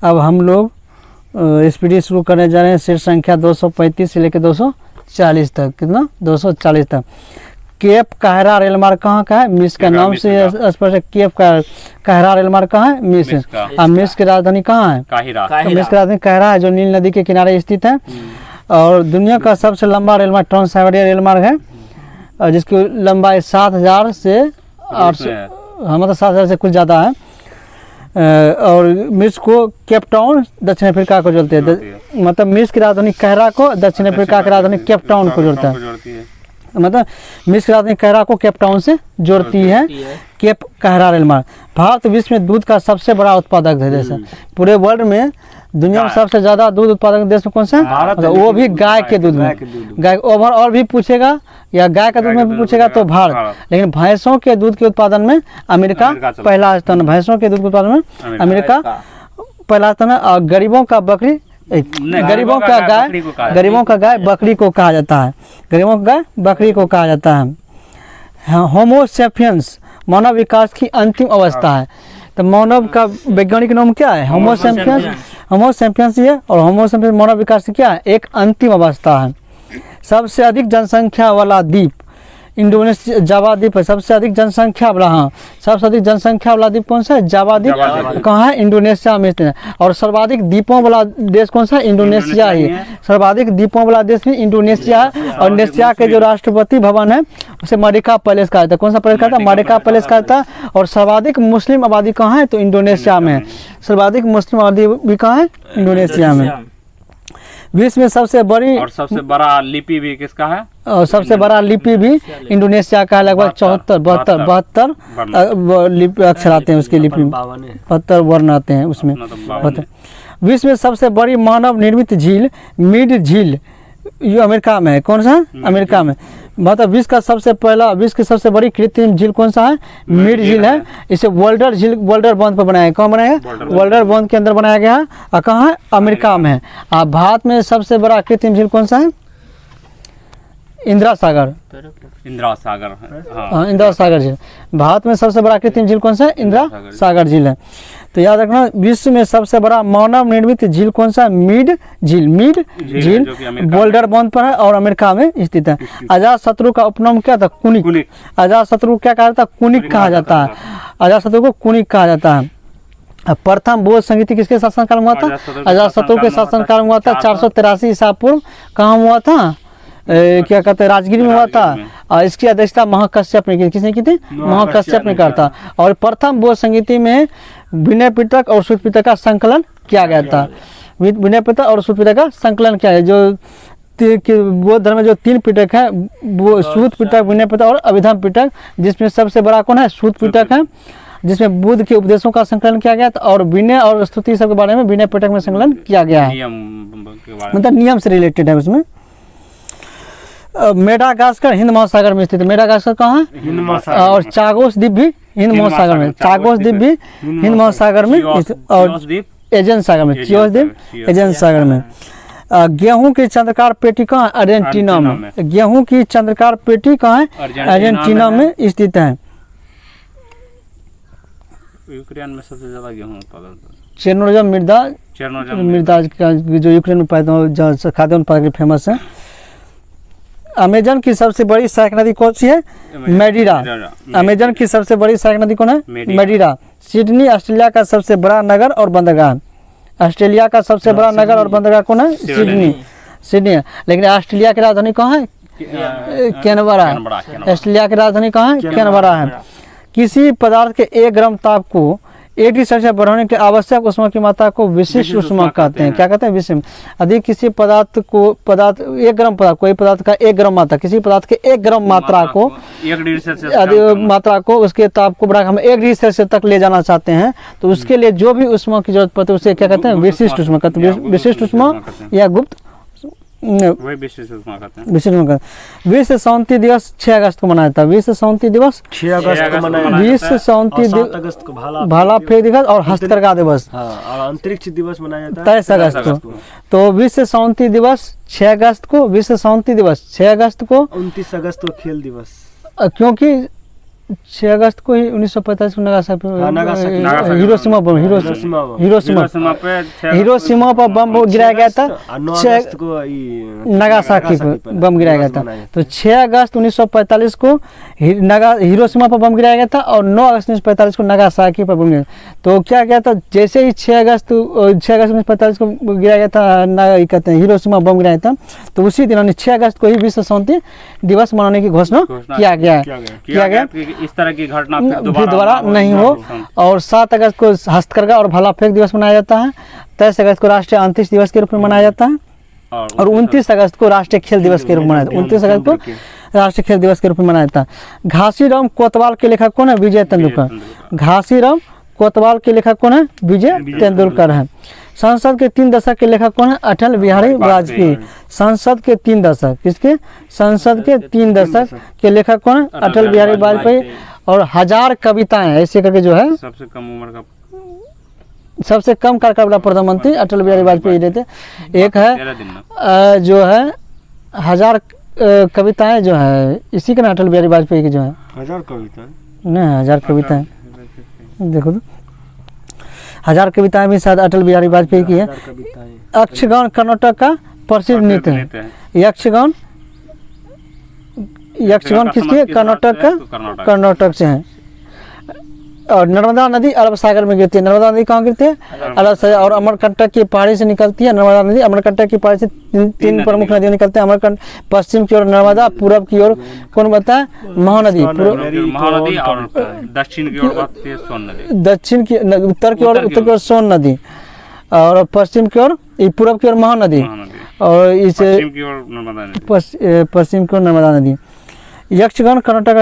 अब हम लोग स्पीडी शुरू करने जा रहे हैं। सीट संख्या 235 से लेकर 240 तक। कितना? 240 तक। केप काहिरा रेल मार्ग कहाँ का है? मिस्र का। नाम से स्पष्ट है। केप काहिरा रेल मार्ग कहाँ है? मिस्र। और मिस्र की राजधानी कहाँ है? काहिरा। मिस्र की राजधानी काहिरा है, जो नील नदी के किनारे स्थित है। और दुनिया का सबसे लंबा रेल मार्ग ट्रांस साइबेरिया रेल मार्ग है, और जिसकी लंबाई 7000 से 800 मतलब 7000 से कुछ ज़्यादा है। और मिस्र को केप टाउन दक्षिण अफ्रीका को जोड़ते हैं। मतलब मिस्र की राजधानी काहिरा को दक्षिण अफ्रीका की राजधानी केप टाउन को जोड़ता है। मतलब मिस्र की राजधानी काहिरा को केप टाउन से जोड़ती है केप काहिरा रेल मार्ग। भारत विश्व में दूध का सबसे बड़ा उत्पादक देश है। पूरे वर्ल्ड में दुनिया में सबसे ज्यादा दूध उत्पादक देश में कौन सा है? मतलब वो भी गाय के दूध में। गाय ओवर और भी पूछेगा या गाय का दूध में भी पूछेगा तो भारत। लेकिन भैंसों के दूध के उत्पादन में अमेरिका पहला स्थान। भैंसों के दूध के उत्पादन में अमेरिका पहला स्थान है। और गरीबों का बकरी गरीबों का गाय बकरी को कहा जाता है। गरीबों का गाय बकरी को कहा जाता है। होमो सेपियंस मानव विकास की अंतिम अवस्था है। तो मानव का वैज्ञानिक नाम क्या है? होमो सेपियंस। होमो सेपियंस ये, और होमो सेपियंस मानव विकास की क्या है? एक अंतिम अवस्था है। सबसे अधिक जनसंख्या वाला द्वीप इंडोनेशिया जावा द्वीप है। सबसे अधिक जनसंख्या वाला, हाँ, सबसे अधिक जनसंख्या वाला द्वीप कौन सा है? जावा द्वीप। कहाँ है? इंडोनेशिया में स्थित है। और सर्वाधिक द्वीपों वाला देश कौन सा है? इंडोनेशिया ही। सर्वाधिक द्वीपों वाला देश भी इंडोनेशिया है। और इंडोनेशिया के जो राष्ट्रपति भवन है उसे मर्डिका पैलेस कहा जाता है। कौन सा पैलेस कहा जाता है? मर्डिका पैलेस कहा जाता है। और सर्वाधिक मुस्लिम आबादी कहाँ है? तो इंडोनेशिया में है। सर्वाधिक मुस्लिम आबादी भी कहाँ है? इंडोनेशिया में। विश्व में सबसे बड़ी और सबसे बड़ा लिपि भी किसका है? और सबसे बड़ा लिपि भी इंडोनेशिया का है। लगभग 72 अक्षर आते हैं उसकी लिपि में। 72 वर्ण आते हैं उसमें। विश्व में सबसे बड़ी मानव निर्मित झील मिड झील ये अमेरिका में है। कौन सा? अमेरिका में। मतलब विश्व की सबसे बड़ी कृत्रिम झील कौन सा है? मिड झील है। इसे वोल्डर झील वोल्डर बांध पर बनाया है। कहाँ बनाया है? वोल्डर बांध के अंदर बनाया गया है। और कहाँ है? अमेरिका में है। और भारत में सबसे बड़ा कृत्रिम झील कौन सा है? इंदिरा सागर। इंदिरा सागर, हाँ, इंदिरा सागर झील। भारत में सबसे बड़ा कृत्रिम झील कौन सा है? इंदिरा सागर झील है। तो याद रखना, विश्व में सबसे बड़ा मानव निर्मित झील कौन सा है? मिड झील बोल्डर बांध पर है और अमेरिका में स्थित है। अजात शत्रु का उपनाम क्या था? कुनिक। अजात शत्रु क्या कहा जाता है? कुनिक कहा जाता है। अजात शत्रु को कुनिक कहा जाता है। प्रथम बौद्ध संगीति किसके शासनकाल में हुआ था? अजात शत्रु के शासनकाल में हुआ था। 483 ईसा पूर्व। कहाँ हुआ था? क्या कहते हैं? राजगीर में हुआ था। और इसकी अध्यक्षता महाकश्यप ने की। किसने की थी? महाकश्यप ने कहा था। और प्रथम बौद्ध संगीति में विनय पिटक और सूत पिटक का संकलन किया गया था। विनय पिटक और सूत पिटक का संकलन किया गया। जो बौद्ध धर्म में जो 3 पिटक है वो सूत पिटक, विनय पिटक और अभिधम पिटक, जिसमें सबसे बड़ा कौन है? सूत पिटक है, जिसमें बुद्ध के उपदेशों का संकलन किया गया था। और विनय और स्तुति सब के बारे में विनय पिटक में संकलन किया गया है। मतलब नियम से रिलेटेड है उसमें। मेडागास्कर हिंद महासागर में स्थित है। मेडागास्कर कहाँ है? हिंद महासागर। और चागोस द्वीप भी हिंद महासागर में। चागोस द्वीप भी हिंद महासागर में। और एजेंट सागर में। चियोस द्वीप एजेंट सागर में। गेहूं की चंद्रकार पेटी कहाँ है? अर्जेंटीना में। गेहूं की चंद्रकार पेटी कहाँ है? अर्जेंटीना में स्थित है। यूक्रेन में सबसे ज्यादा गेहूं उत्पादन चेर्नोजम मृदा जो यूक्रेन में खाद्य उत्पादन के फेमस है। अमेजन की सबसे बड़ी सहायक नदी कौन सी है? मेडिरा। अमेजन की सबसे बड़ी सहायक नदी कौन है? मेडिरा। सिडनी ऑस्ट्रेलिया का सबसे बड़ा नगर और बंदरगाह। ऑस्ट्रेलिया का सबसे बड़ा नगर और बंदरगाह कौन है? सिडनी है। लेकिन ऑस्ट्रेलिया की राजधानी कहाँ है? कैनबरा। ऑस्ट्रेलिया की राजधानी कहाँ है? कैनबरा है। किसी पदार्थ के 1 ग्राम ताप को 1 डिग्री सेल्सियस बढ़ाने के आवश्यक ऊष्मा की मात्रा को विशिष्ट ऊष्मा कहते हैं। क्या कहते हैं? विशिष्ट। यदि किसी पदार्थ 1 ग्राम पदार्थ, कोई पदार्थ का 1 ग्राम मात्रा, किसी पदार्थ के 1 ग्राम मात्रा को 1 डिग्री सेल्सियस मात्रा को उसके ताप को बढ़ा हम 1 डिग्री सेल्सियस तक ले जाना चाहते हैं, तो उसके लिए जो भी ऊष्मा की जरूरत पड़ती है उसे क्या कहते हैं? विशिष्ट ऊष्मा कहते हैं। विशिष्ट ऊष्मा या गुप्त विश्व शांति दिवस 6 अगस्त को मनाया था। विश्व शांति दिवस 6 अगस्त को मनाया। विश्व शांति अगस्त को भाला फेंक दिवस और हस्तकरघा दिवस। और अंतरिक्ष दिवस मनाया जाता है 23 अगस्त को। तो विश्व शांति दिवस 6 अगस्त को। विश्व शांति दिवस 6 अगस्त को। 29 अगस्त को खेल दिवस। क्योंकि 6 अगस्त को ही 1945 को नागासाकी नागासाकी। हिरोशिमा बम हिरोशिमा बम। हिरोशिमा हिरोशिमा पे 6 हिरोशिमा पर बम गिराया गया था। 9 छह- अगस्त को नागासाकी पर बम गिराया गया था। तो 6 अगस्त 1945 को हिरोशिमा पर बम गिराया गया था और 9 अगस्त 1945 को नागासाकी पर बम गिराया। तो क्या किया था, जैसे ही 6 अगस्त 1945 को गिराया गया था, कहते हैं हिरोशिमा बम गिराया था, तो उसी दिन 6 अगस्त को ही विश्व शांति दिवस मनाने की घोषणा किया गया है। किया गया कि इस तरह की घटना फिर दोबारा नहीं हो। और 7 अगस्त को हस्तकरघा और भाला फेंक दिवस मनाया जाता है। 23 अगस्त को राष्ट्रीय अंतरिक्ष दिवस के रूप में मनाया जाता है और 29 अगस्त को राष्ट्रीय खेल दिवस के रूप में मनाया जाता है। 29 अगस्त को राष्ट्रीय खेल दिवस के रूप में मनाया जाता है। घासीराम कोतवाल के लेखक कौन है? विजय तेंदुलकर। घासीराम कोतवाल के लेखक कौन है? विजय तेंदुलकर है। संसद के 3 दशक के लेखक कौन है? अटल बिहारी वाजपेयी। संसद के 3 दशक, किसके? संसद के 3 दशक के लेखक कौन है? अटल बिहारी वाजपेयी। और 1000 कविताएं ऐसे करके जो है सबसे कम उम्र का सबसे कम कार्यकाल वाला प्रधानमंत्री अटल बिहारी वाजपेयी रहते। एक है 13 दिन में जो है 1000 कविताएं जो है इसी का ना अटल बिहारी वाजपेयी की जो है 1000 कविता नहीं 1000 कविताएं देखो तो 1000 कविताएं भी शायद अटल बिहारी वाजपेयी की है। कविताएं। यक्षगान कर्नाटक का प्रसिद्ध नृत्य है। यक्षगान यक्षगान किसके? कर्नाटक का, कर्नाटक से है। और नर्मदा नदी अरब सागर में गिरती है। नर्मदा नदी कहाँ गिरती है? अरब सागर। और अमरकंटक की पहाड़ी से निकलती है नर्मदा नदी। अमरकंटक की पहाड़ी से तीन प्रमुख नदियाँ निकलते हैं। अमरकंटक पश्चिम की ओर नर्मदा, पूरब की ओर कौन बताए? महानदी। महानदी और दक्षिण की ओर बहती है सोन नदी। दक्षिण की उत्तर की ओर सोन नदी और पश्चिम की ओर पूरब की ओर महानदी और इस पश्चिम की ओर नर्मदा नदी। पश्चिम की ओर नर्मदा नदी। यक्षगान कर्नाटक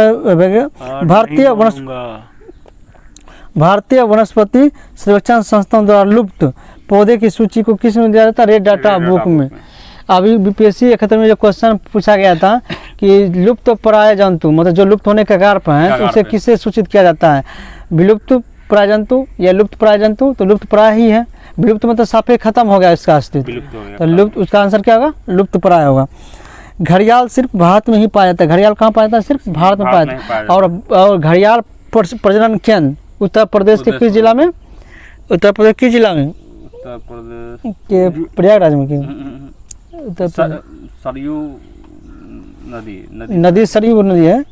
भारतीय वनस्पति संरक्षण संस्थान द्वारा लुप्त पौधे की सूची को किस में दिया जाता है? रेड डाटा बुक में। अभी बीपीएससी 71 में जो क्वेश्चन पूछा गया था कि लुप्त प्राय जंतु मतलब जो लुप्त होने के कगार पर हैं तो उसे किससे सूचित किया जाता है? विलुप्त प्राय जंतु या लुप्त प्राय जंतु? तो लुप्त प्राय ही है। विलुप्त मतलब साफे खत्म हो गया इसका अस्तित्व, तो लुप्त, उसका आंसर क्या होगा? लुप्त प्राय होगा। घड़ियाल सिर्फ भारत में ही पाया जाता है। घड़ियाल कहाँ पाया जाता है? सिर्फ भारत में पाया जाता है। और घड़ियाल प्रजनन केंद्र उत्तर प्रदेश के किस जिला में? उत्तर प्रदेश किस जिला में? उत्तर प्रदेश के प्रयागराज में की उत्तर प्रदेश सरयू नदी सरयू नदी है।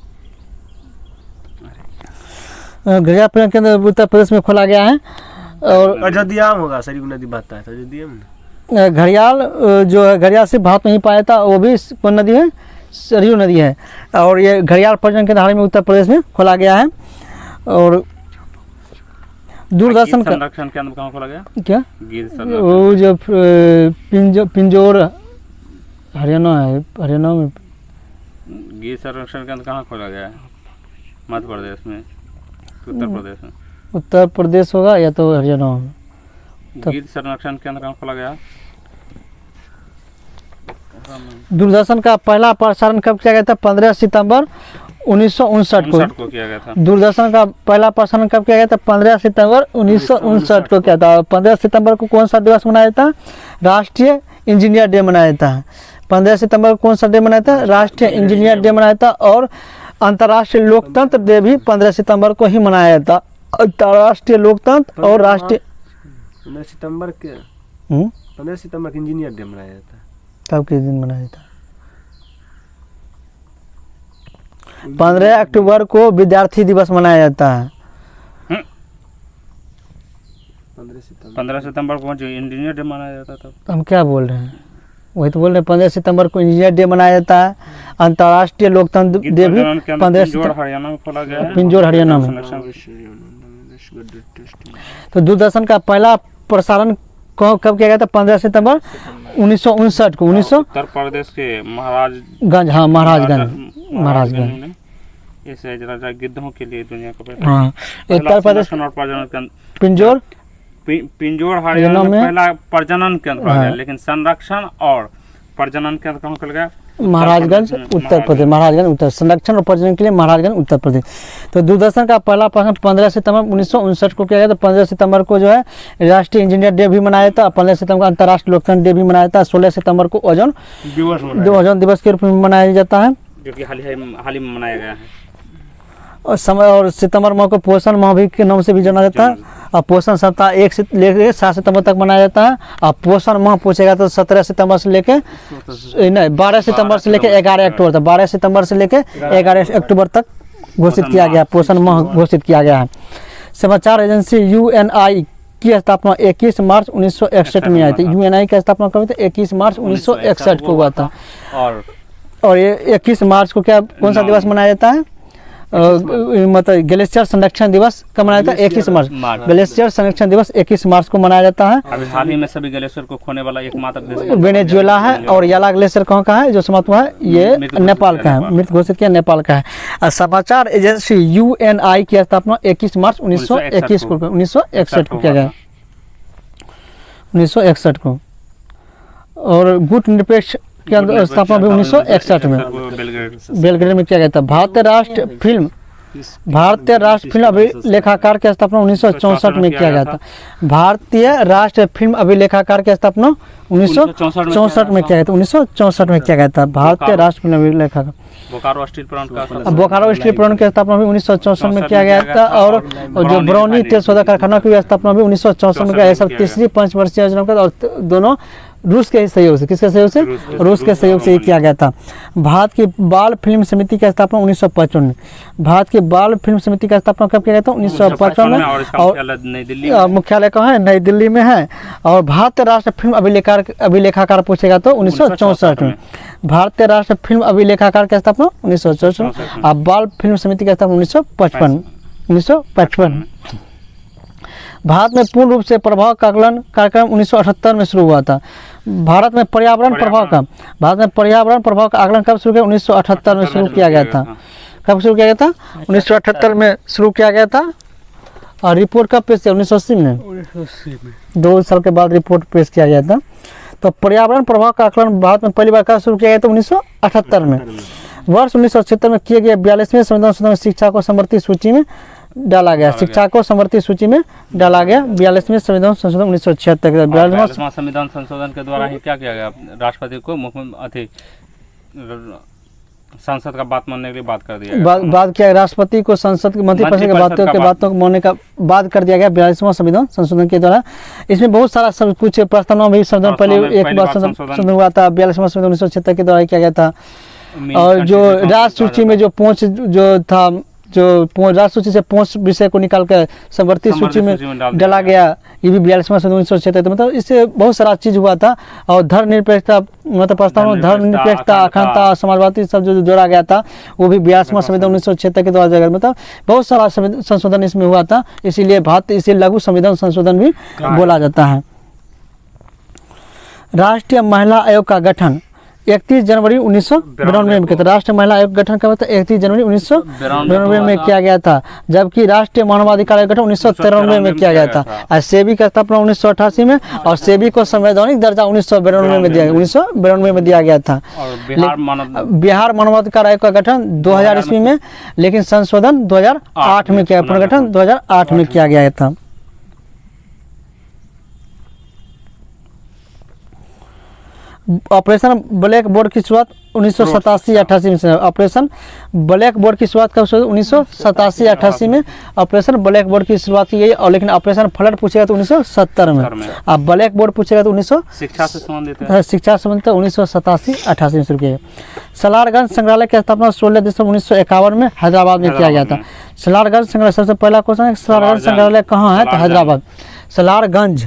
घड़ियाल प्रजनन केंद्र उत्तर प्रदेश में खोला गया है। और अयोध्या होगा, सरयू नदी बहता है तो अयोध्या में। घड़ियाल जो है घड़ियाल सिर्फ भारत में ही पाया था, वो भी कौन नदी है? सरयू नदी है। और ये घड़ियाल प्रजनन केंद्र हाल ही में उत्तर प्रदेश में खोला गया है। और दूरदर्शन का संरक्षण केंद्र कहाँ खोला गया? क्या? गिर वो जो पिंजौर हरियाणा है, हरियाणा में। गिर संरक्षण केंद्र कहाँ खोला गया है? मध्य प्रदेश में, उत्तर प्रदेश में? उत्तर प्रदेश होगा या तो हरियाणा होगा। गिर संरक्षण केंद्र कहाँ खोला गया? दूरदर्शन का पहला प्रसारण कब किया गया था? 15 सितंबर 1959 को किया गया था। दूरदर्शन का पहला प्रसारण कब किया गया था? 15 सितंबर 1959 को किया था। 15 सितंबर को कौन सा दिवस मनाया जाता है? राष्ट्रीय इंजीनियर डे मनाया जाता है। 15 सितंबर को कौन सा डे मनाया जाता है? राष्ट्रीय इंजीनियर डे मनाया जाता है। और अंतर्राष्ट्रीय लोकतंत्र डे भी 15 सितंबर को ही मनाया जाता है। अंतर्राष्ट्रीय लोकतंत्र और राष्ट्रीय 15 सितंबर के 15 सितंबर को इंजीनियर डे मनाया जाता है। कब किस दिन मनाया जाता है? 15 अक्टूबर को विद्यार्थी दिवस मनाया जाता है। 15 सितंबर को जो इंजीनियर डे मनाया जाता था। हम क्या बोल रहे हैं? वही तो बोल रहे हैं 15 सितंबर को इंजीनियर डे मनाया जाता है। अंतर्राष्ट्रीय लोकतंत्र डे भी 15 सितंबर हरियाणा में खोला गया है। पिंजौर हरियाणा में। तो दूरदर्शन का पहला प्रसारण कब किया गया था? 15 सितंबर 1959 को। उत्तर प्रदेश के महाराजगंज। हाँ महाराजगंज ऐसे राजा गिद्धों के लिए दुनिया का पहला। हाँ उत्तर प्रदेश पिंजौर पिंजौर हरियाणा में पहला प्रजनन केंद्र खोला गया। लेकिन संरक्षण और प्रजनन केंद्र कहाँ खोला गया? महाराजगंज उत्तर प्रदेश। महाराजगंज उत्तर संरक्षण और प्रजनन के लिए महाराजगंज उत्तर प्रदेश। तो दूरदर्शन का पहला प्रसारण 15 सितंबर 1959 को किया गया था। 15 सितंबर को जो है राष्ट्रीय इंजीनियर डे भी मनाया था। 15 सितंबर को अंतर्राष्ट्रीय लोकतंत्र डे भी मनाया था। 16 सितंबर को ओजोन दिवस के रूप में मनाया जाता है, जो कि हाल ही में मनाया गया है। और समय और सितंबर माह को पोषण माह भी के नाम से भी जाना जाता है। और पोषण सप्ताह 1 से लेकर 7 सितंबर तक मनाया जाता है। और पोषण माह पूछेगा तो 17 सितंबर से लेकर नहीं 12 सितंबर से लेकर 11 अक्टूबर तक, 12 सितंबर से लेकर 11 अक्टूबर तक घोषित किया गया, पोषण माह घोषित किया गया है। समाचार एजेंसी UNI की स्थापना 21 मार्च 1961 में आई थी। UNI की स्थापना कब हुई थी? 21 मार्च 1961 को हुआ था। और ये 21 मार्च को क्या कौन सा दिवस मनाया जाता है? मतलब ग्लेशियर संरक्षण दिवस कब मनाया जाता है? 21 मार्च। ग्लेशियर संरक्षण दिवस 21 मार्च को मनाया जाता है। अभी हाल ही में सभी ग्लेशियर को खोने वाला एकमात्र देश वेनेजुएला है। और याला ग्लेशियर कहाँ का है जो समाप्त हुआ है? ये नेपाल का है, मृत घोषित किया नेपाल का है। और समाचार एजेंसी UNI की स्थापना 21 मार्च 1961 को किया गया, 1961 को। और गुट निरपेक्ष के अंदर स्थापना भी 1961 में बेलग्रेड में किया गया था। भारतीय राष्ट्र फिल्म अभिलेखाकार की स्थापना 1964 में किया गया था। भारतीय राष्ट्र फिल्म अभिलेखाकार की स्थापना 1964 में किया गया था, 1964 में किया गया था भारतीय राष्ट्र फिल्म अभिलेखाकार। बोकारो स्टील प्लांट की स्थापना भी 1964 में किया गया था। और जो बरौनी तेल शोधक कारखाना की स्थापना भी 1964 में किया गया। सब तीसरी पंचवर्षीय योजना का, और दोनों रूस के सहयोग से, किसके सहयोग से? रूस के सहयोग से किया गया था। भारत की बाल फिल्म समिति की स्थापना 1955 में। भारत की बाल फिल्म समिति का स्थापना कब किया गया था? 1955 में। और मुख्यालय कहाँ है? नई दिल्ली में है। और भारतीय राष्ट्र फिल्म अभिलेखाकार पूछेगा तो 1964 में। भारतीय राष्ट्र फिल्म अभिलेखाकार की स्थापना 1964 में। और बाल फिल्म समिति की स्थापना 1955। भारत में पूर्ण रूप से प्रभाव का आकलन कार्यक्रम 1978 में शुरू हुआ था। भारत में पर्यावरण प्रभाव का आकलन कब शुरू किया? 1978 में शुरू किया गया था। कब शुरू किया गया था? 1978 में शुरू किया गया था। और रिपोर्ट कब पेश किया? 1980 में। 2 साल के बाद रिपोर्ट पेश किया गया था। तो पर्यावरण प्रभाव का आकलन भारत में पहली बार कब शुरू किया गया था? 1978 में। वर्ष 1976 में किए गए 42वें संविधान संशोधन में शिक्षा को समवर्ती सूची में डाला गया। 42वें संविधान संशोधन 1976 के 42वां संविधान संशोधन के द्वारा ही क्या किया गया? राष्ट्रपति को मुख्यमंत्री संसद का बात मानने के लिए बात कर दिया गया। बात किया राष्ट्रपति को संसद मंत्रिपरिषद की बातों को मानने का बात कर दिया गया 42वां संविधान संशोधन के द्वारा। इसमें बहुत सारा सब कुछ प्रस्तावना भी संशोधन पहले एक बार संशोधन हुआ था। 42वां संविधान 1976 के द्वारा किया गया था। और जो राज्य सूची में जो राष्ट्र सूची से 5 विषय को निकाल कर समवर्ती सूची में डाला गया, ये भी 42वां संविधान 1976। मतलब इससे बहुत सारा चीज हुआ था। और धर्मनिरपेक्षता, मतलब प्रस्ताव में धर्मनिरपेक्षता, अखंडता, समाजवादी सब जो जोड़ा गया था वो भी 42वां संविधान 1976 के द्वारा जोड़ा गया। मतलब बहुत सारा संशोधन इसमें हुआ था। इसीलिए इसे लघु संविधान संशोधन भी बोला जाता है। राष्ट्रीय महिला आयोग का गठन 31 जनवरी 1992 में किया था। राष्ट्रीय महिला आयोग गठन कब था? 31 जनवरी 1992 में किया गया था। जबकि राष्ट्रीय मानवाधिकार आयोग गठन 1993 में किया गया था। और सेबी का स्थापना 1988 में। और सेबी को संवैधानिक दर्जा 1992 में दिया गया था। बिहार मानवाधिकार आयोग का गठन 2000 ईस्वी में, लेकिन संशोधन 2008 में किया, पुनर्गठन 2008 में किया गया था। ऑपरेशन ब्लैक बोर्ड की शुरुआत 1987-88 में से। ऑपरेशन ब्लैक बोर्ड की शुरुआत कब शुरू? 1987-88 में ऑपरेशन ब्लैक बोर्ड की शुरुआत की गई। और लेकिन ऑपरेशन फ्लड पूछेगा तो 1970 में। अब ब्लैक बोर्ड पूछेगा तो शिक्षा से संबंधित 1987-88 में शुरू किया गया। सलारगंज संग्रहालय की स्थापना 16 दिसंबर 1951 में हैदराबाद में किया गया था। सलारगंज संग्रहालय, सबसे पहला क्वेश्चन है सलारगंज संग्रहालय कहाँ है? तो हैदराबाद। सलारजंग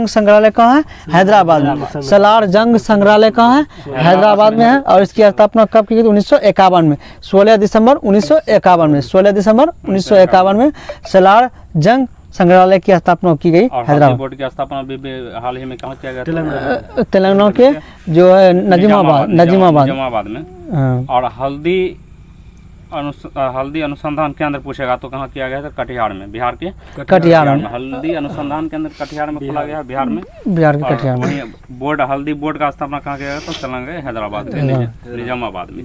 संग्रहालय कहाँ है? हैदराबाद में। सलारजंग संग्रहालय कहाँ है? हैदराबाद में है। और इसकी स्थापना कब की गई? 1951 में, 16 दिसंबर 1951 में। 16 दिसंबर 1951 में सलारजंग संग्रहालय की स्थापना की गई हैदराबाद। बोर्ड की स्थापना भी हाल ही में कहाँ किया गया? तेलंगाना के जो है नजीमाबाद में। और हल्दी अनुसंधान केंद्र पूछेगा तो कहाँ किया गया था? कटिहार में, बिहार के कटिहार में। हल्दी अनुसंधान केंद्र कटिहार में खोला गया, बिहार के कटिहार में। बोर्ड हल्दी बोर्ड का स्थापना कहाँ किया गया? तो तेलंगाना हैदराबाद में, निजामाबाद में।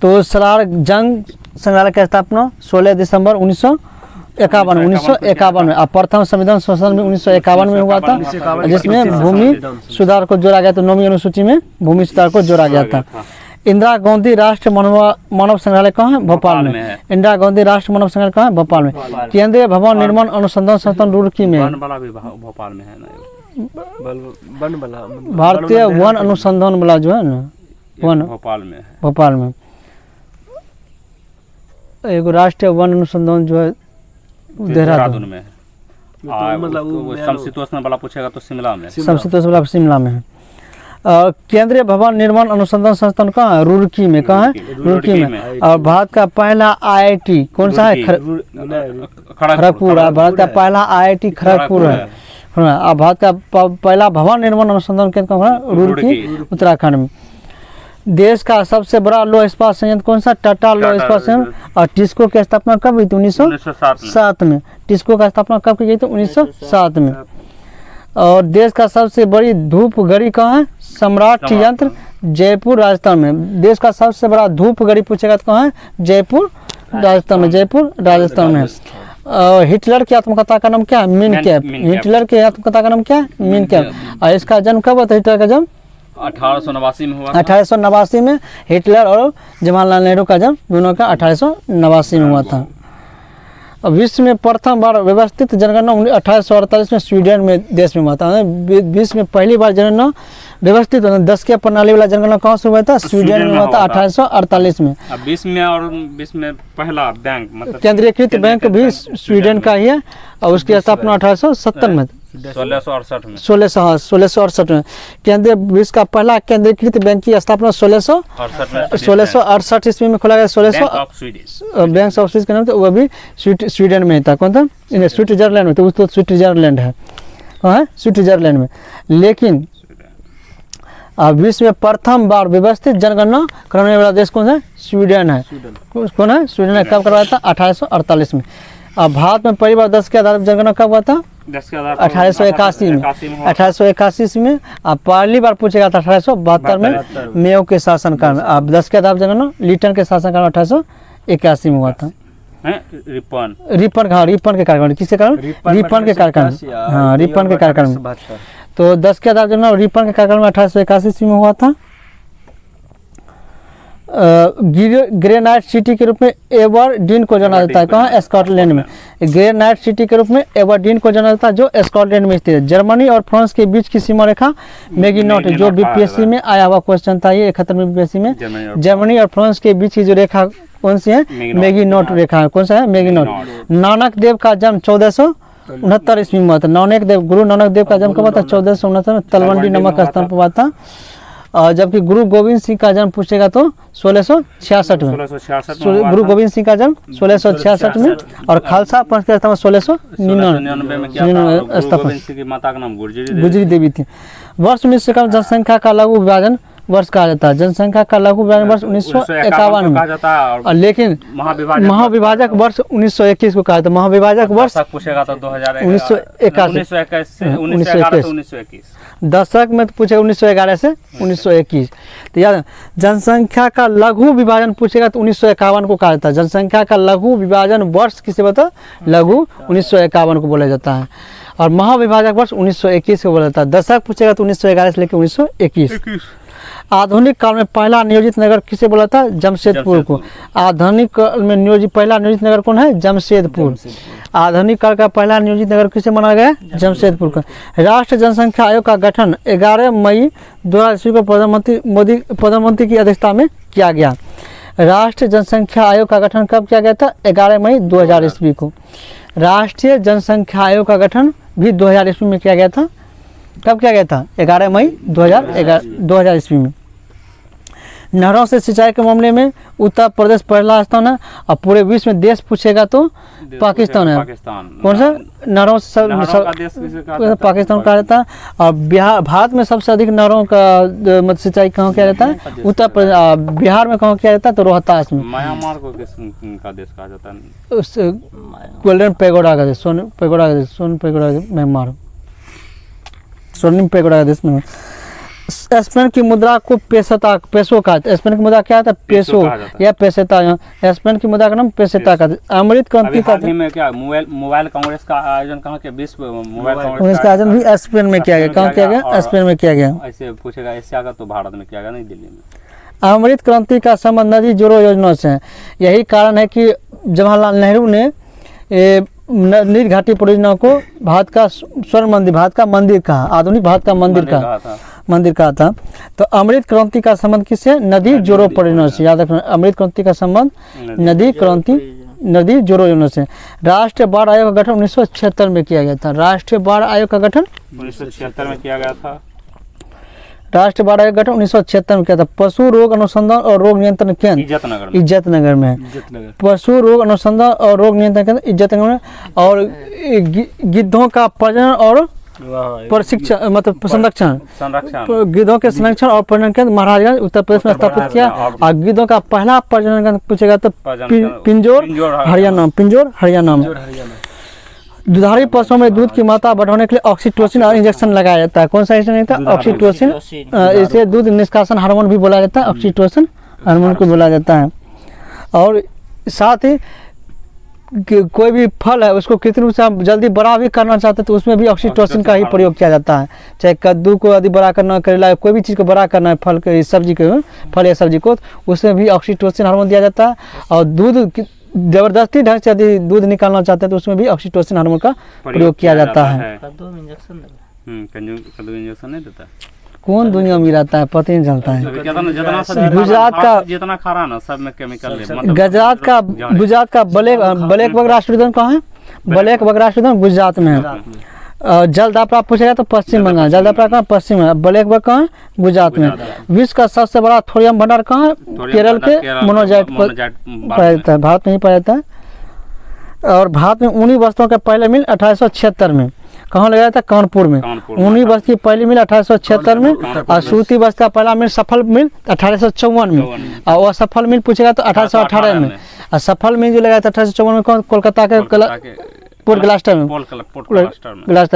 तो सलारजंग संग्रहालय की स्थापना 16 दिसंबर 1951 में। और प्रथम संविधान संशोधन भी 1951 में हुआ था, जिसमें भूमि सुधार को जोड़ा गया था। 9वीं अनुसूची में भूमि सुधार को जोड़ा गया था। इंदिरा गांधी राष्ट्रीय मानव संग्रहालय कहाँ है? भोपाल में है। इंदिरा गांधी राष्ट्रीय मानव संग्रहालय कहाँ है? भोपाल में। केंद्रीय भवन निर्माण अनुसंधान संस्थान रुड़की में है। वन वाला भी भोपाल में है ना, वन वाला भारतीय वन अनुसंधान वाला जो है ना, वन भोपाल में है। भोपाल में। एगो राष्ट्रीय वन अनुसंधान जो है देहरादून में है। मतलब समशीतोष्ण वाला पूछेगा तो शिमला में, समशीतोष्ण वाला शिमला में है। केंद्रीय भवन निर्माण अनुसंधान संस्थान कहाँ है? रुड़की में। कहाँ है? रुड़की में। और भारत का पहला आईआईटी कौन सा है? खड़गपुर। भारत का पहला आईआईटी खड़गपुर है। और भारत का पहला भवन निर्माण अनुसंधान केंद्र कहाँ है? रुड़की, उत्तराखंड में। देश का सबसे बड़ा लौह इस्पात संयंत्र कौन सा? टाटा लौह इस्पात संयंत्र। और टिस्को की स्थापना कब हुई थी? 1907 में। टिस्को का स्थापना कब की गई थी? 1907 में। और देश का सबसे बड़ी धूप घड़ी कहाँ है? सम्राट यंत्र, जयपुर, राजस्थान में। देश का सबसे बड़ा धूप घड़ी पूछेगा तो कहाँ है? जयपुर, राजस्थान में। जयपुर, राजस्थान में। हिटलर की आत्मकथा का नाम क्या है? Mean cap. हिटलर की आत्मकथा का नाम क्या है? Mean cap. और इसका जन्म कब हुआ था? हिटलर का जन्म 1889 में हुआ। 1889 में हिटलर और जवाहरलाल नेहरू का जन्म दोनों का 1889 में हुआ था। अब विश्व में प्रथम बार व्यवस्थित जनगणना 1848 में स्वीडन में देश में हुआ था। विश्व में पहली बार जनगणना व्यवस्थित 10 के प्रणाली वाला जनगणना कहाँ से हुआ था? स्वीडन में हुआ था 1848 में। अब विश्व में और विश्व में पहला बैंक मतलब केंद्रीकृत बैंक भी स्वीडन का ही है और उसकी स्थापना 1870 में 1668 में 1668 में। केंद्रीय विश्व का पहला केंद्रीकृत बैंक की स्थापना 1668 ईस्वी में खोला गया। 1600 बैंक ऑफ स्वीडिश के नाम, तो वह भी स्वीडन में था। कौन था? स्विट्जरलैंड में। तो उस तो स्विट्जरलैंड है, कहाँ है? स्विट्जरलैंड में। लेकिन विश्व में प्रथम बार व्यवस्थित जनगणना करने वाला देश कौन है? स्वीडन है। कौन है? स्वीडन है। कब करवाया था? 1848 में। अब भारत में पहली बार 10 के आधार पर जनगणना कब हुआ था? 1881 में। 1881 में। अब पहली बार पूछेगा था 1872 में मेयो के शासनकाल में। अब 10 के आधार पर जनगणना लिटन के शासनकाल में 1881 में हुआ था। रिपन के कार्यकाल। किसके कारण? रिपन के कार्यकाल। हाँ, रिपन के कार्यकाल में। तो 10 के आधार जनगणना रिपन के कार्यकाल में 1881 में हुआ था। ग्रेनाइट सिटी के रूप में एबरडीन को जाना जाता है। कहाँ? स्कॉटलैंड में। ग्रेनाइट सिटी के रूप में एबरडीन को जाना जाता है जो स्कॉटलैंड में स्थित है। जर्मनी और फ्रांस के बीच की सीमा रेखा मैगिनॉट, जो बीपीएससी में आया हुआ क्वेश्चन था, ये 71 बीपीएससी में। जर्मनी और फ्रांस के बीच की जो रेखा कौन सी है? मैगिनॉट रेखा है। कौन सा है? मैगिनॉट। नानक देव का जन्म 1469 ईस्वी में हुआ था। गुरु नानक देव का जन्म कब हुआ था? 1469 में तलवंडी नामक स्थान पर हुआ था। जबकि गुरु गोविंद सिंह का जन्म पूछेगा तो 1666 में। गुरु गोविंद सिंह का जन्म 1666 में। और खालसा पंथ का स्थापना 1699 में स्थापना गुजरी देवी थी। वर्ष 1951 जनसंख्या का लघु विभाजन वर्ष कहा जाता है। जनसंख्या का लघु विभाजन वर्ष 1951 में। लेकिन महाविभाजक वर्ष 1921 को कहा था। महाविभाजक वर्ष पूछेगा तो 1921। दशक में तो पूछेगा 1911 से 1921। तो याद, जनसंख्या का लघु विभाजन पूछेगा तो 1951 को कहा जाता है। जनसंख्या का लघु विभाजन वर्ष किसे बता? लघु 1951 को बोला जाता है। और महाविभाजक वर्ष 1921 को बोला जाता है। दशक पूछेगा तो 1911 से लेकर 1921। आधुनिक काल में पहला नियोजित नगर किसे बोला था? जमशेदपुर को। आधुनिक काल में पहला नियोजित नगर कौन है? जमशेदपुर। आधुनिक काल का पहला नियोजित नगर किसे माना गया? जमशेदपुर का। राष्ट्रीय जनसंख्या आयोग का गठन 11 मई 2000 को प्रधानमंत्री की अध्यक्षता में किया गया। राष्ट्रीय जनसंख्या आयोग का गठन कब किया गया था? 11 मई 2000 ईस्वी को। राष्ट्रीय जनसंख्या आयोग का गठन भी 2000 ईस्वी में किया गया था। कब किया गया था? 11 मई 2000 ईस्वी में। नहरों से सिंचाई के मामले में उत्तर प्रदेश पहला स्थान है। और पूरे विश्व में देश पूछेगा तो पाकिस्तान है। कौन सा? नहरों से पाकिस्तान कहा जाता है। और भारत में सबसे अधिक नहरों का सिंचाई कहाँ किया जाता है? उत्तर प्रदेश। बिहार में कहाँ किया जाता है? तो रोहतास में। म्यांमार को किसका देश कहा जाता है? गोल्डन पेगोडा का देश, सोन पेगोडा का देश, म्यांमार, स्वर्णिम पेगोडा का देश में। स्पेन की मुद्रा को पेसो कहा। स्पेन की मुद्रा क्या था? पेसो या पेसेता। स्पेन की मुद्रा का नाम पेसेता का। अमृत क्रांति का में क्या मोबाइल कांग्रेस का आयोजन कहाँ के? विश्व मोबाइल कांग्रेस का आयोजन भी स्पेन में किया गया। कहाँ किया गया? स्पेन में किया गया। ऐसे पूछेगा एशिया का तो भारत में किया गया, नहीं दिल्ली में। अमृत क्रांति का संबंध नदी जोड़ो योजना से है। यही कारण है कि जवाहरलाल नेहरू ने नील घाटी परियोजना को भारत का स्वर्ण मंदिर, भारत का मंदिर कहा, आधुनिक भारत का मंदिर कहा था। तो अमृत क्रांति का संबंध किससे? नदी जोड़ो परियोजना से। याद रखना, अमृत क्रांति का संबंध नदी जोड़ो योजना से। राष्ट्रीय बाढ़ आयोग का गठन 1976 में किया गया था। राष्ट्रीय बाढ़ आयोग का गठन 1976 में किया गया था। राष्ट्रीय बाढ़ आयोग का गठन 1976 में किया था। पशु रोग अनुसंधान और रोग नियंत्रण केंद्र इज्जतनगर में। पशु रोग अनुसंधान और रोग नियंत्रण केंद्र इज्जतनगर में। और गिद्धों का प्रजनन और प्रशिक्षण मतलब संरक्षण, गिद्धों के संरक्षण और प्रजनन केंद्र महाराजगंज उत्तर प्रदेश में स्थापित किया। और गिद्धों का पहला प्रजनन केंद्र पूछेगा तो पिंजोर हरियाणा में। दुधारू पशुओं में दूध की मात्रा बढ़ाने के लिए ऑक्सीटोसिन और इंजेक्शन लगाया जाता है। कौन सा इंजेक्शन था? ऑक्सीटोसिन। इसे दूध निष्कासन हार्मोन भी बोला जाता है, ऑक्सीटोसिन हार्मोन को बोला जाता है। और साथ ही कोई भी फल है उसको कृत्रिम रूप से आप जल्दी बड़ा भी करना चाहते हैं तो उसमें भी ऑक्सीटोसिन का ही प्रयोग किया जाता है। चाहे कद्दू को यदि बड़ा करना, करेला, कोई भी चीज़ को बड़ा करना है, फल या सब्जी को, उसमें भी ऑक्सीटोसिन हार्मोन दिया जाता है। और दूध जबरदस्ती ढंग से यदि दूध निकालना चाहते हैं तो उसमें भी ऑक्सीटोसिन हार्मोन का प्रयोग किया जाता है। कद्दू इंजेक्शन नहीं देता। कौन दुनिया में रहता है पता ही नहीं चलता है। गुजरात का जितना खा रहा ना सब में केमिकल है। गुजरात का ब्लैक बग राष्ट्रीय उद्यान कहाँ है? ब्लैक बग राष्ट्रीय उद्यान गुजरात में है। जलदापारा पूछेगा तो पश्चिम बंगाल, जलदापारा कहाँ? पश्चिम है। ब्लैक बग कहाँ? गुजरात में। विश्व का सबसे बड़ा थोरियम भंडार कहाँ? केरल के मोनोजाइट पाया जाता है, भारत में ही पाया जाता है। और भारत में ऊनी वस्त्रों का पहला मिल 1876 में कहाँ लगाया था? कानपुर में। ऊनी वस्त्र की पहली मिल 1876 में। और सूती वस्त्र का पहला मिल सफल मिल 1854 में। और वह सफल मिल पूछेगा तो 1818 में। और सफल मिल जो लगाया था 1854 में कौन? कोलकाता के पोर्ट ग्लास्टर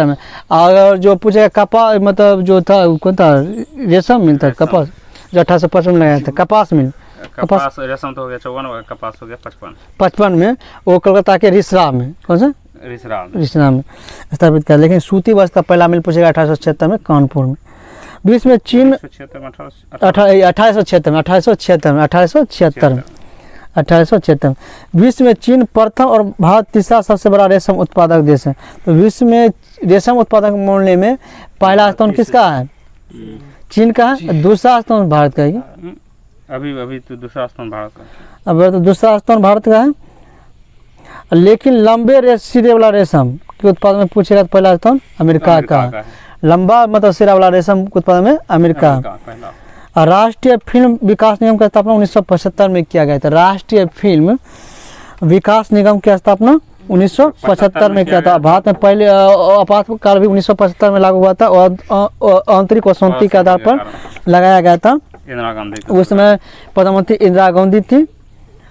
में। और जो पूछेगा कपास मतलब जो था कौन था? रेशम मिल था, कपास जो 1855 में लगाया था, कपास मिल। कपास रेशम तो हो गया 54, कपास हो गया 55 में। वो कोलकाता के रिसरा में, कौन सा? रिसरा में स्थापित किया। लेकिन सूती वस्त्र का पहला मिल पूछेगा 1876 में कानपुर में। बीच में चीन 1876 विश्व में चीन प्रथम और भारत तीसरा सबसे बड़ा रेशम उत्पादक देश है। तो विश्व में रेशम उत्पादक मामले में पहला स्थान किसका है? चीन का है। दूसरा स्थान भारत का है। अभी तो दूसरा स्थान भारत का। अब तो दूसरा स्थान भारत का है। लेकिन लंबे सिरे वाला रेशम के उत्पादन में पूछेगा तो पहला स्थान अमेरिका का है। लंबा मतलब सिरा वाला रेशम के उत्पादन में अमेरिका। राष्ट्रीय फिल्म विकास निगम की स्थापना 1975 में किया गया था। राष्ट्रीय फिल्म विकास निगम की स्थापना 1975 में किया था। भारत में पहले आपातकाल भी 1975 में लागू हुआ था और आंतरिक असंतुलन के आधार पर लगाया गया था। इंदिरा गांधी उस समय प्रधानमंत्री इंदिरा गांधी थी।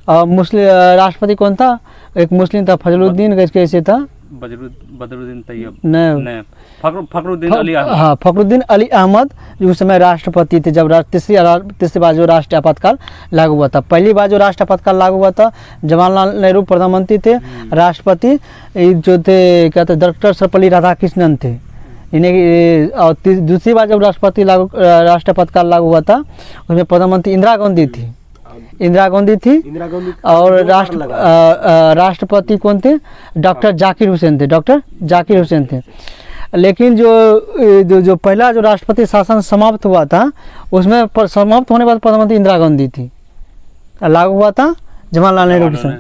और मुस्लिम राष्ट्रपति कौन था? एक मुस्लिम था, फजलुद्दीन कैसे था? बदरुद्दीन तैयब नहीं, फखरुद्दीन अली अहमद। हाँ, फखरुद्दीन अली अहमद जो उस समय राष्ट्रपति थे जब तीसरी बार जो राष्ट्रीय आपातकाल लागू हुआ था। पहली बार जो राष्ट्रीय आपातकाल लागू हुआ था जवाहरलाल नेहरू प्रधानमंत्री थे, राष्ट्रपति जो थे क्या थे? डॉक्टर सर्वपल्ली राधाकृष्णन थे इन्हें। और दूसरी बार जब राष्ट्रीय आपातकाल लागू हुआ था उसमें प्रधानमंत्री इंदिरा गांधी थी। और राष्ट्रपति कौन थे? डॉक्टर जाकिर हुसैन थे। लेकिन जो पहला जो राष्ट्रपति शासन समाप्त हुआ था उसमें समाप्त होने के बाद प्रधानमंत्री इंदिरा गांधी थी। लागू हुआ था जवाहरलाल नेहरू के समय।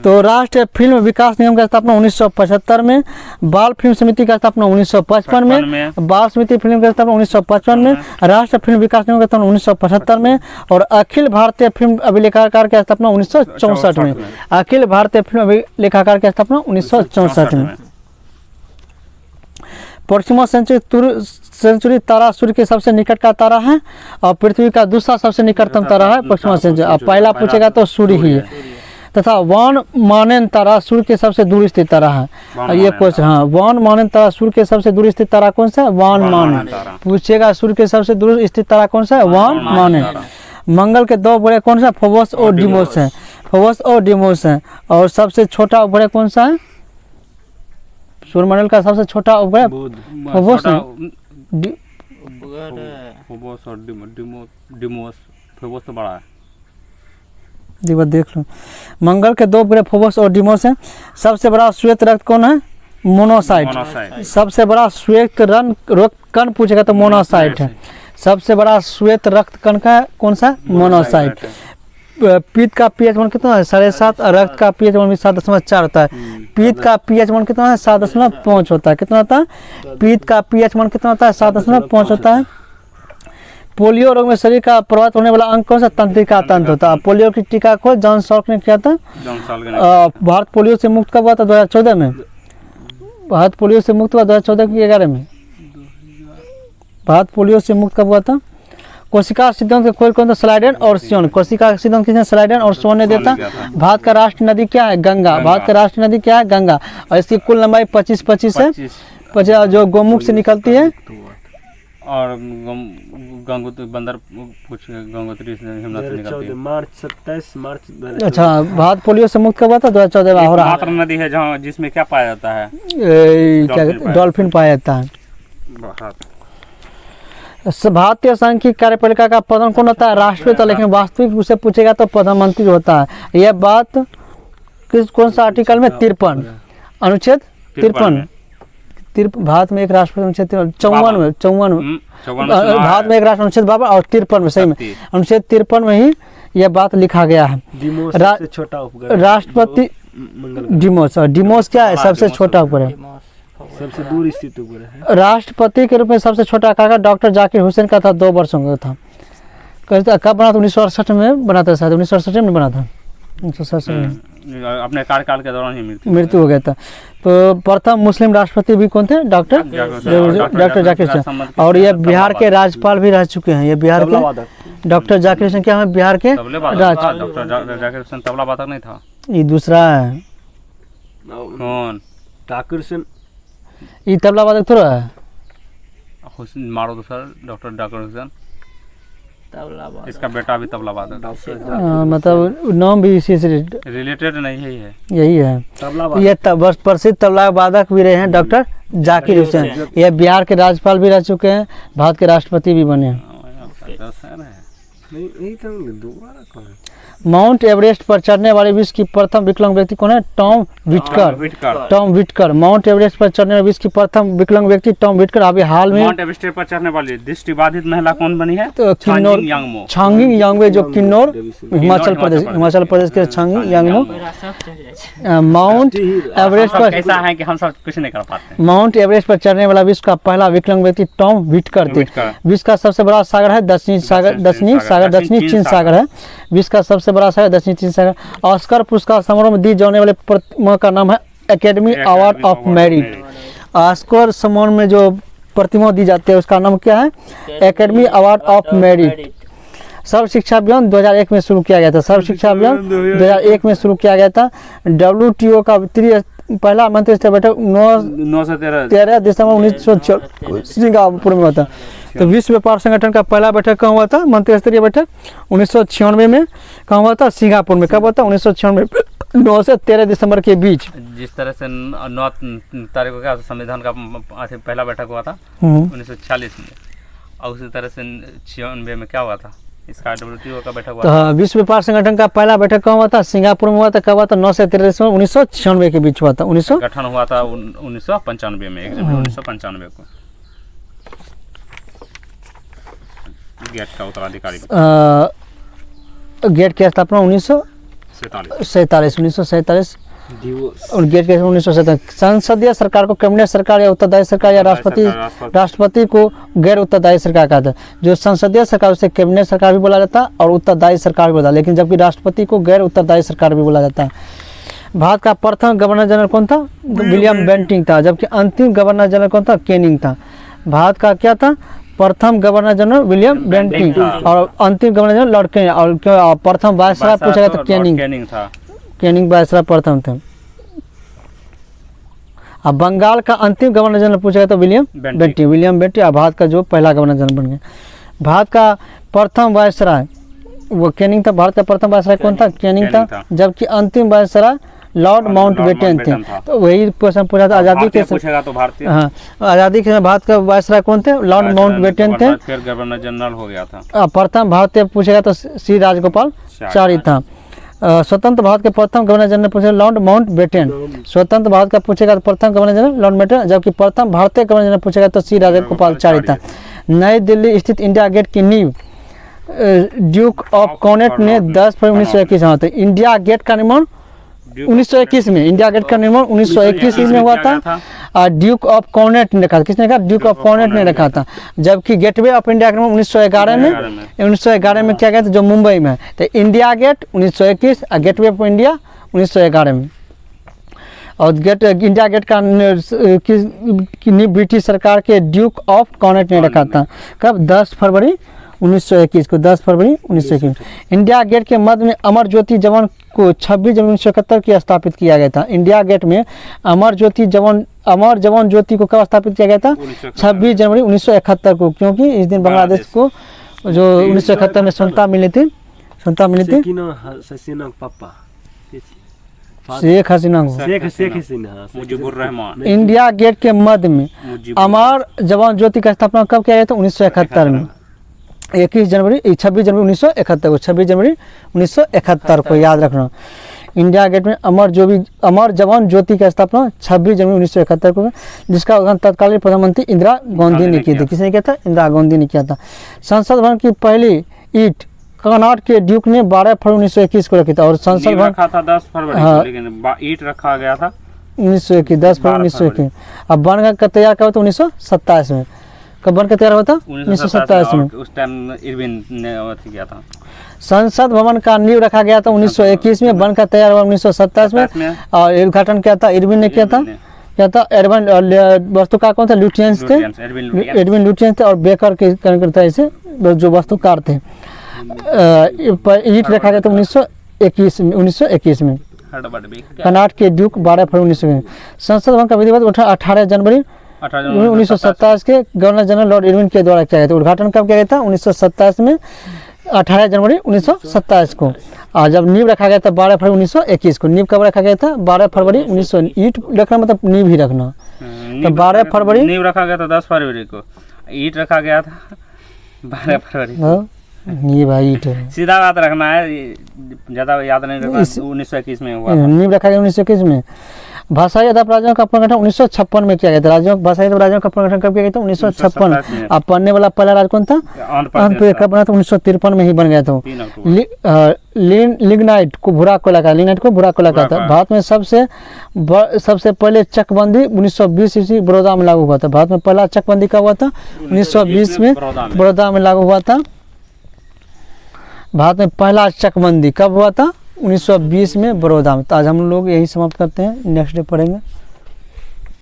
तो राष्ट्रीय फिल्म विकास निगम की स्थापना 1975 में। बाल फिल्म समिति का स्थापना 1955 में। बाल समिति फिल्म की स्थापना 1955 में। राष्ट्रीय फिल्म विकास निगम की स्थापना 1975 में। और अखिल भारतीय फिल्म अभिलेखागार की स्थापना 1964 में। अखिल भारतीय फिल्म अभिलेखागार की स्थापना 1964 में। प्रोक्सिमा सेंचुरी तारा सूर्य के सबसे निकट का तारा है और पृथ्वी का दूसरा सबसे निकटतम तारा है प्रोक्सिमा सेंचुरी। अब पहला पूछेगा तो सूर्य ही है। तथा वान मानेन तारा सूर्य के सबसे दूर स्थित तारा है। ये क्वेश्चन, हाँ, वान मानेन तारा सूर्य के सबसे दूर स्थित तारा कौन सा है? वान मानेन पूछेगा। सूर्य के सबसे दूर स्थित तारा कौन सा है? वान मानेन। मंगल के दो उपग्रह कौन सा? फोबोस और डिमोस है। और सबसे छोटा उपग्रह कौन सा है? सूर्यमंडल का सबसे छोटा उपग्रह फोबोस फोबोस और डिमोस। फोबोस तो बड़ा है। देख लो, मंगल के 2 उपग्रह फोबोस और डिमोस है। सबसे बड़ा श्वेत रक्त कौन है? मोनोसाइट। सबसे बड़ा श्वेत रक्त कण पूछेगा तो मोनोसाइट है। सबसे बड़ा श्वेत रक्त कण का कौन सा? मोनोसाइट। पीत का पीएच मान कितना है? 7.5। रक्त का पीएच मान भी 7.4 होता है। पीत का पीएच मान कितना है? 7.5 होता है। कितना होता है? पीत का पीएच मान कितना होता है? 7.5 होता है। पोलियो रोग में शरीर का प्रभावित होने वाला अंग कौन सा? तंत्रिका तंत्र होता है। पोलियो की टीका को जॉन सॉल्क ने किया था। भारत पोलियो से मुक्त कब हुआ था? 2014 में। भारत पोलियो से मुक्त हुआ 2014 की 11 में। भारत पोलियो से मुक्त कब हुआ था? कोशिका सिद्धांत के खोज कौन था? स्लाइडेन और सोन। कोशिका सिद्धांत किसने? स्लाइडेन और सोन ने देता। भारत का राष्ट्रीय नदी क्या है? गंगा। भारत का राष्ट्रीय नदी क्या है? गंगा। और इसकी कुल लंबाई 25 है। 50 जो गोमुख से निकलती है। और गंगोत्री बंदर गंगोत्री से हिमनद से निकलती है। मार्च 27 मार्च। अच्छा, भारत पोलियो से मुक्त कब हुआ था? 2014 में। हो रहा मात्र नदी है जहाँ जिसमें क्या पाया जाता है? क्या डॉल्फिन पाया जाता है। भारतीय सांख्यिकी कार्यपालिका का प्रधान कौन होता है? राष्ट्रपति होता है। लेकिन वास्तविक रूप से पूछेगा तो प्रधानमंत्री होता है। यह बात कौन सा आर्टिकल में? 53 अनुच्छेद 53। भारत में एक राष्ट्रपति अनुच्छेद 54 में 54 भारत में एक राष्ट्र अनुच्छेद 52 और 53 में। सही में अनुच्छेद 53 में ही यह बात लिखा गया है। छोटा उपग्रह राष्ट्रपति डिमोस। और डिमोस क्या है? सबसे छोटा उपग्रह, सबसे दूर स्थित उपग्रह है। राष्ट्रपति के रूप में सबसे छोटा काका डॉक्टर जाकिर हुसैन का था। 2 वर्षों का था। कब बना था? 1968 में बना था। शायद 1968 में बना था। 1967 में अपने कार्यकाल के दौरान ही मृत्यु हो गया था। तो प्रथम मुस्लिम राष्ट्रपति भी कौन थे? डॉक्टर जाकिर हुसैन। और ये बिहार के राज्यपाल भी रह चुके हैं। ये बिहार के डॉक्टर जाकिर हुसैन क्या है? बिहार के डॉक्टर जाकिर हुसैन तबला वादक नहीं था। ये दूसरा है। कौन? जाकिर हुसैन ये तबला वादक थोड़ा है। हुसैन मारो दूसरा डॉक्टर जाकिर हुसैन। इसका बेटा भी तबला वादक। मतलब नाम भी इसी से रिलेटेड नहीं है। यही है। ये प्रसिद्ध तबला वादक भी रहे हैं डॉक्टर जाकिर हुसैन। ये बिहार के राज्यपाल भी रह चुके हैं। भारत के राष्ट्रपति भी बने हैं। माउंट एवरेस्ट पर चढ़ने वाले विश्व की प्रथम विकलांग व्यक्ति कौन है? Tom Whittaker. Tom Whittaker mount Everest पर चढ़ने वाले विश्व की प्रथम विकलांग व्यक्ति टॉम विटकर। अभी हाल में माउंट एवरेस्ट पर चढ़ने वाली दृष्टिबाधित महिला कौन बनी है? तो छांगिंग यांगमो जो किन्नौर हिमाचल प्रदेश के छांगिंग यांगमो। माउंट एवरेस्ट पर ऐसा है कि हम सब कुछ नहीं कर पाते। माउंट एवरेस्ट पर चढ़ने वाला विश्व का पहला विकलांग व्यक्ति टॉम विटकर थे। विश्व का सबसे बड़ा सागर है दक्षिणी चीन सागर है। विश्व का सबसे बड़ा सागर दक्षिणी चीन सागर। ऑस्कर पुरस्कार समारोह में दी जाने वाले प्रतिमा का नाम है academy award of merit. Oscar समारोह में जो प्रतिमा दी जाती है उसका नाम क्या है? Academy award of merit. Sarva Shiksha Abhiyan 2001 में शुरू किया गया था। सर्व शिक्षा अभियान 2001 में शुरू किया गया था। WTO का पहला मंत्रिस्तरीय बैठक 13 दिसंबर 1996 सिंगापुर में हुआ था। तो विश्व व्यापार संगठन का पहला बैठक कहाँ हुआ था? मंत्रिस्तरीय बैठक 1996 में कहाँ हुआ था? सिंगापुर में। कब हुआ था? 1996 9 से 13 दिसंबर के बीच। जिस तरह से 9 तारीख का संविधान का पहला बैठक हुआ था 1946 में, और उसी तरह से 96 में क्या हुआ था? इसका WTO का बैठक हुआ था। विश्व व्यापार संगठन का पहला बैठक कहाँ हुआ था? सिंगापुर में हुआ था। कब हुआ था? 9 से 13 दिसंबर 1996 के बीच हुआ था। गठन हुआ था 1995 में, 1 जनवरी 1995 को। गेट का उत्तराधिकारी गेट की स्थापना 1947 और गेट के 1947। संसदीय सरकार को कैबिनेट सरकार या उत्तरदायी सरकार या राष्ट्रपति को गैर उत्तरदायी सरकार कहता है। जो संसदीय सरकार उसे कैबिनेट सरकार भी बोला जाता है और उत्तरदायी सरकार भी बोला, लेकिन जबकि राष्ट्रपति को गैर उत्तरदायी सरकार भी बोला जाता है। भारत का प्रथम गवर्नर जनरल कौन था? विलियम बेंटिंग था। जबकि अंतिम गवर्नर जनरल कौन था? कैनिंग था। भारत का क्या था? प्रथम गवर्नर जनरल विलियम बेंटिंग और अंतिम गवर्नर जनरल लॉर्ड कैनिंग। और प्रथम वायसराय पूछा गया तो कैनिंग था। कैनिंग वायसराय प्रथम थे। अब बंगाल का अंतिम गवर्नर जनरल पूछा गया तो विलियम बेंटिंग। और भारत का जो पहला गवर्नर जनरल बन गया। भारत का प्रथम वायसराय वो कैनिंग था। भारत का प्रथम वायसराय कौन था? कैनिंग था। जबकि अंतिम वायसराय लॉर्ड माउंटबेटन थे। था। तो वही क्वेश्चन पूछा था आज़ादी भारतीय के पूछेगा तो भारतीय। हाँ, आज़ादी के समय भारत का वायसराय कौन थे? लॉर्ड माउंटबेटन थे। फिर गवर्नर जनरल हो गया था। प्रथम भारतीय पूछेगा तो सी राजगोपालचारी था। स्वतंत्र भारत के प्रथम गवर्नर जनरल पूछेगा लॉर्ड माउंटबेटन। स्वतंत्र भारत का पूछेगा तो प्रथम गवर्नर जनरल लॉर्ड माउंटबेटन, जबकि प्रथम भारतीय गवर्नर जनरल पूछेगा तो सी राजगोपालचारी था। नई दिल्ली स्थित इंडिया गेट की नींव ड्यूक ऑफ कॉर्नेट ने 10 फरवरी 1921 में हुआ। इंडिया गेट का निर्माण 1921 में, इंडिया गेट का निर्माण 1921 में हुआ था। और ड्यूक ऑफ कॉर्नेट ने रखा था। किसने कहा? ड्यूक ऑफ कॉर्नेट ने रखा था। जबकि गेटवे ऑफ इंडिया का निर्माण 1911 में किया गया था, जो मुंबई में है। तो इंडिया गेट 1921 और गेटवे ऑफ इंडिया 1911 में। और इंडिया गेट का नींव ब्रिटिश सरकार के ड्यूक ऑफ कॉर्नेट ने रखा था। कब? 10 फरवरी 1921 को, 10 फरवरी 1921। इंडिया गेट के मध्य में अमर ज्योति जवान को 26 जनवरी 1971 की स्थापित किया गया था। इंडिया गेट में अमर जवान ज्योति को कब स्थापित किया गया था? 26 जनवरी 1971 को, क्योंकि इस दिन बांग्लादेश को जो 1971 में स्वतंत्रता मिली थी। शेख हसीना मुजीबुर रहमान। इंडिया गेट के मध्य में अमर जवान ज्योति का स्थापना कब किया गया था? 1971 में, 26 जनवरी 1971 को, 26 जनवरी 1971 को याद रखना। इंडिया गेट में अमर जवान ज्योति का स्थापना 26 जनवरी 1971 को, जिसका उद्घाटन तत्कालीन प्रधानमंत्री इंदिरा गांधी ने किया था। किसने किया था? इंदिरा गांधी ने किया था। संसद भवन की पहली ईंट कर्नाटक के ड्यूक ने 12 फरवरी 1921 को रखी था। और संसद भवन रखा था 10 फरवरी को, लेकिन ईंट रखा गया था 1921, 10 फरवरी 1921। अब बनकर तैयार करा था 1927 में। कब बनकर तैयार हुआ था? 1927 में। उस टाइम इरविन ने किया था। संसद भवन का नींव रखा गया था 1921 में, बनकर तैयार हुआ 1927 में। और उद्घाटन किया था इरविन ने किया था। एडविन वास्तुकार कौन थे? लुटियंस थे, एडविन लुटियंस थे। और बेकर के कार्यकर्ता ऐसे जो वास्तुकार थे। ईंट रखा गया था 1921 में। कर्नाटक के ड्यूक 12 फरवरी 1921। संसद भवन का विधिवत 18 जनवरी 1927 के गवर्नर जनरल लॉर्ड इरविन के द्वारा किया गया था। उद्घाटन कब किया गया था? 1927 में, 18 जनवरी 1927 को। और जब नींव रखा गया था 12 फरवरी 1921 को। नींव कब रखा गया था? 12 फरवरी 1900। ईंट रखना मतलब नींव ही रखना। तो 12 फरवरी नींव रखा गया था 10 फरवरी को, ईंट रखा गया था 12 फरवरी। नींव भाई ईंट सीधा बात रखना है, ज्यादा याद नहीं रखना। 1921 में हुआ, नींव रखा गया 1921 में। भाषाई अदब राज्यों का पुनर्गठन 1956 में किया गया था। भाषाई अदब राज्यों का पुनर्गठन कब किया गया था? 1956। अब पढ़ने वाला पहला राज्य कौन था? आंध्र प्रदेश। कब बना था? 1953 में ही बन गया था। लिग्नाइट को भूरा कोयला कहा था। भारत में सबसे पहले चकबंदी 1920 ईस्वी बड़ौदा में लागू हुआ था। भारत में पहला चकबंदी कब हुआ था? 1920 में बड़ौदा में लागू हुआ था। भारत में पहला चकबंदी कब हुआ था? 1920 में बड़ौदा में। तो आज हम लोग यही समाप्त करते हैं, नेक्स्ट डे पढ़ेंगे।